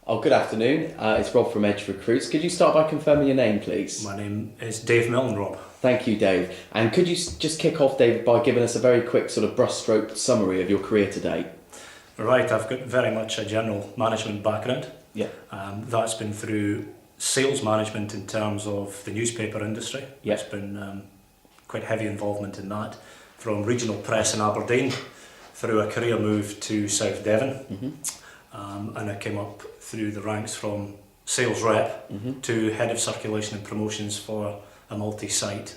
Oh, good afternoon. It's Rob from Edge Recruits. Could you start by confirming your name, please? My name is Dave Milne, Rob. Thank you, Dave. And could you just kick off, David, by giving us a very quick sort of brushstroke summary of your career to date? Right, I've got very much a general management background. Yeah. That's been through sales management in terms of the newspaper industry. Yeah. It's been quite heavy involvement in that. From regional press in Aberdeen, through a career move to South Devon. Mm-hmm. And I came up through the ranks from sales rep to head of circulation and promotions for a multi-site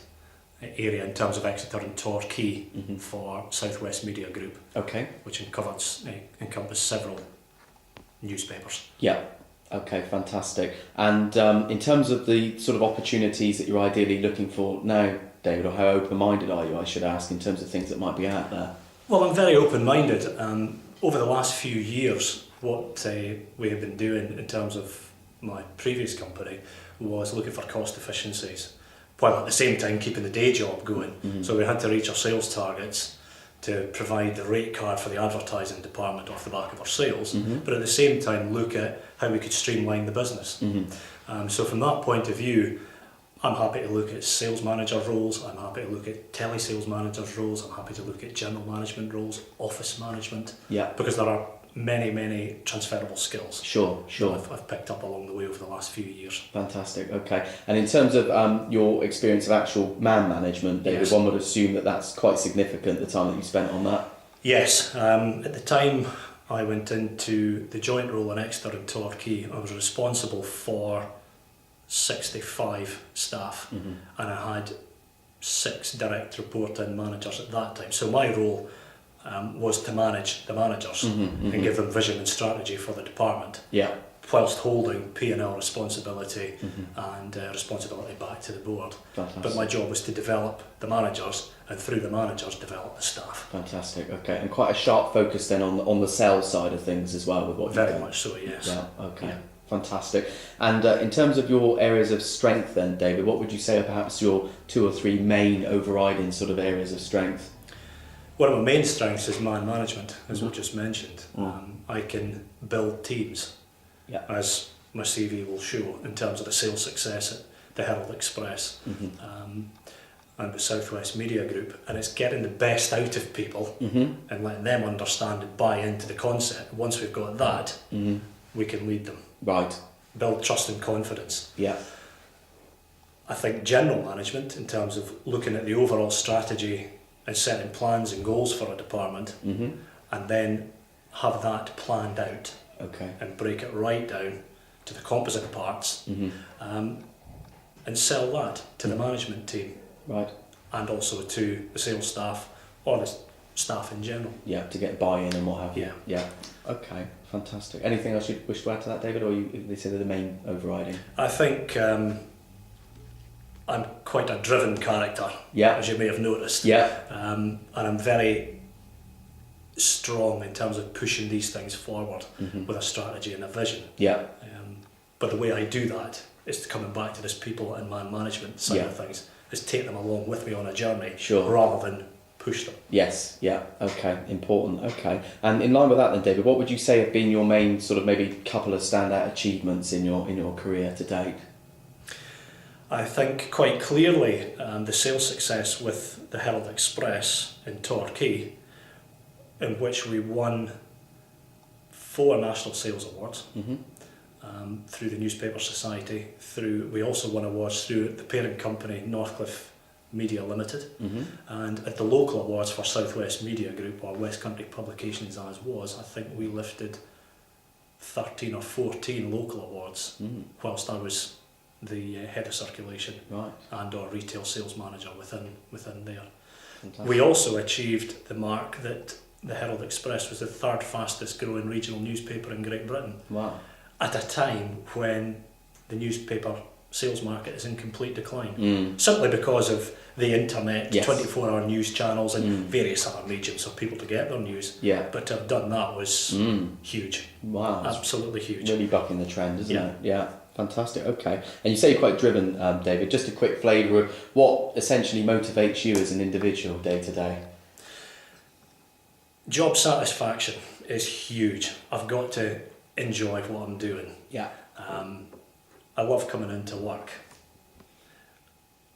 area in terms of Exeter and Torquay for Southwest Media Group. Okay. Which encompass several newspapers. Yeah. Okay, fantastic. And in terms of the sort of opportunities that you're ideally looking for now, David, or how open-minded are you, I should ask, in terms of things that might be out there? Well, I'm very open-minded. Over the last few years, what we have been doing in terms of my previous company was looking for cost efficiencies, while at the same time keeping the day job going. So we had to reach our sales targets to provide the rate card for the advertising department off the back of our sales, but at the same time look at how we could streamline the business. So from that point of view, I'm happy to look at sales manager roles, I'm happy to look at telesales managers roles, I'm happy to look at general management roles, office management, because there are many transferable skills. Sure. I've picked up along the way over the last few years. Fantastic, okay. And in terms of your experience of actual man management, David, Yes. one would assume that that's quite significant, the time that you spent on that. Yes, at the time I went into the joint role in Exeter and Torquay, I was responsible for 65 staff, and I had 6 direct reporting managers at that time. So my role was to manage the managers and give them vision and strategy for the department, whilst holding P&L responsibility and responsibility back to the board. Fantastic. But my job was to develop the managers, and through the managers develop the staff. Fantastic, okay. And quite a sharp focus then on the sales side of things as well with what you've done. Very much so, yes. Yeah, okay. Yeah. Fantastic. And in terms of your areas of strength then, David, what would you say are perhaps your 2 or 3 main overriding sort of areas of strength? One of my main strengths is man management, as we just mentioned. I can build teams, as my CV will show, in terms of the sales success at the Herald Express and the Southwest Media Group, and it's getting the best out of people and letting them understand and buy into the concept. Once we've got that, we can lead them. Right. Build trust and confidence. Yeah. I think general management, in terms of looking at the overall strategy and setting plans and goals for a department, and then have that planned out, and break it right down to the composite parts, and sell that to the management team, right, and also to the sales staff or the staff in general. Yeah, to get buy-in and what have you. Yeah. Yeah. Okay, fantastic. Anything else you wish to add to that, David, or they say they're the main overriding? I think I'm quite a driven character, as you may have noticed. And I'm very strong in terms of pushing these things forward with a strategy and a vision. But the way I do that is coming back to this people and man management side of things, is take them along with me on a journey rather than push them. Yes, yeah, okay, important, okay. And in line with that then, David, what would you say have been your main sort of maybe couple of standout achievements in your career to date? I think quite clearly the sales success with the Herald Express in Torquay, in which we won 4 national sales awards through the Newspaper Society. We also won awards through the parent company Northcliffe Media Limited, and at the local awards for Southwest Media Group, or West Country Publications as was, I think we lifted 13 or 14 local awards whilst I was the head of circulation and or retail sales manager within there. Fantastic. We also achieved the mark that the Herald Express was the 3rd fastest growing regional newspaper in Great Britain. Wow. At a time when the newspaper sales market is in complete decline, simply because of the internet, 24-hour news channels and various other mediums for people to get their news. But to have done that was huge. Wow. Absolutely huge. Really bucking the trend, isn't it? Yeah. Fantastic, okay. And you say you're quite driven, David. Just a quick flavour of what essentially motivates you as an individual day to day. Job satisfaction is huge. I've got to enjoy what I'm doing. Yeah. I love coming into work.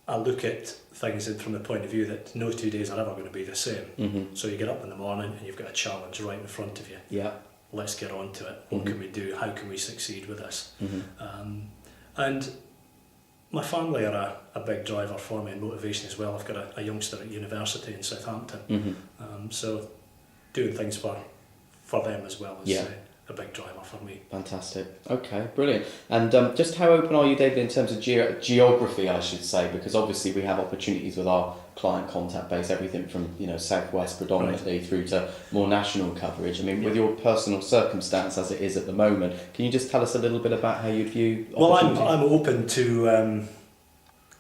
I look at things from the point of view that no 2 days are ever going to be the same. Mm-hmm. So you get up in the morning and you've got a challenge right in front of you. Yeah. Let's get on to it. What can we do? How can we succeed with this? Mm-hmm. And my family are a big driver for me and motivation as well. I've got a youngster at university in Southampton. Mm-hmm. So doing things for them as well is Yeah. A big driver for me. Fantastic. Okay, brilliant. And just how open are you, David, in terms of geography, I should say, because obviously we have opportunities with our client contact base, everything from southwest predominantly through to more national coverage. I mean, with your personal circumstance as it is at the moment, can you just tell us a little bit about how you view Well, opportunities? I'm open to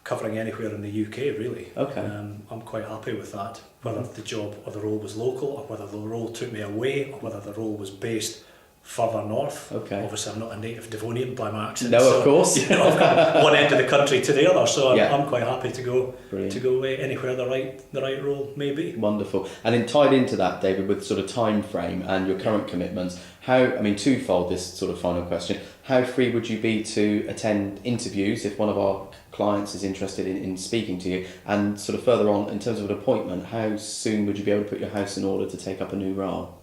covering anywhere in the UK, really. Okay. I'm quite happy with that, whether the job or the role was local, or whether the role took me away, or whether the role was based further north. Okay. Obviously, I'm not a native Devonian by my accent. No, so, of course. I've got one end of the country to the other, so Yeah. I'm quite happy to go Brilliant. away anywhere the right role may be. Wonderful. And then tied into that, David, with sort of time frame and your current commitments, twofold this sort of final question, how free would you be to attend interviews if one of our clients is interested in speaking to you? And sort of further on, in terms of an appointment, how soon would you be able to put your house in order to take up a new role?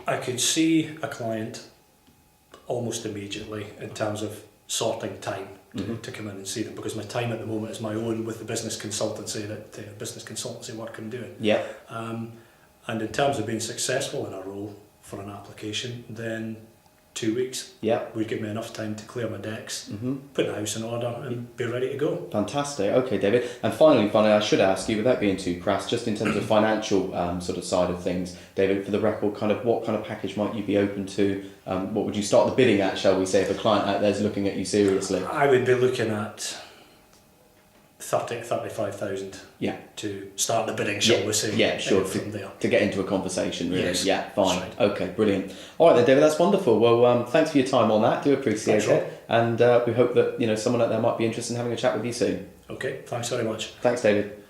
I could see a client almost immediately in terms of sorting time to come in and see them, because my time at the moment is my own with the business consultancy work I'm doing. Yeah. And in terms of being successful in a role for an application, then 2 weeks Yeah. would give me enough time to clear my decks, Mm-hmm. put the house in order and be ready to go. Fantastic. Okay, David. And finally, I should ask you, without being too crass, just in terms of financial sort of side of things, David, for the record, what kind of package might you be open to? What would you start the bidding at, shall we say, if a client out there is looking at you seriously? I would be looking at 30,000 to 35,000 Yeah. to start the bidding, shall we say. Yeah, sure. From there. To get into a conversation, really. Yes, Yeah, fine. that's Okay, brilliant. All right then, David, that's wonderful. Well, thanks for your time on that. Do appreciate Thanks, it. And we hope that someone out there might be interested in having a chat with you soon. Okay, thanks very much. Thanks, David.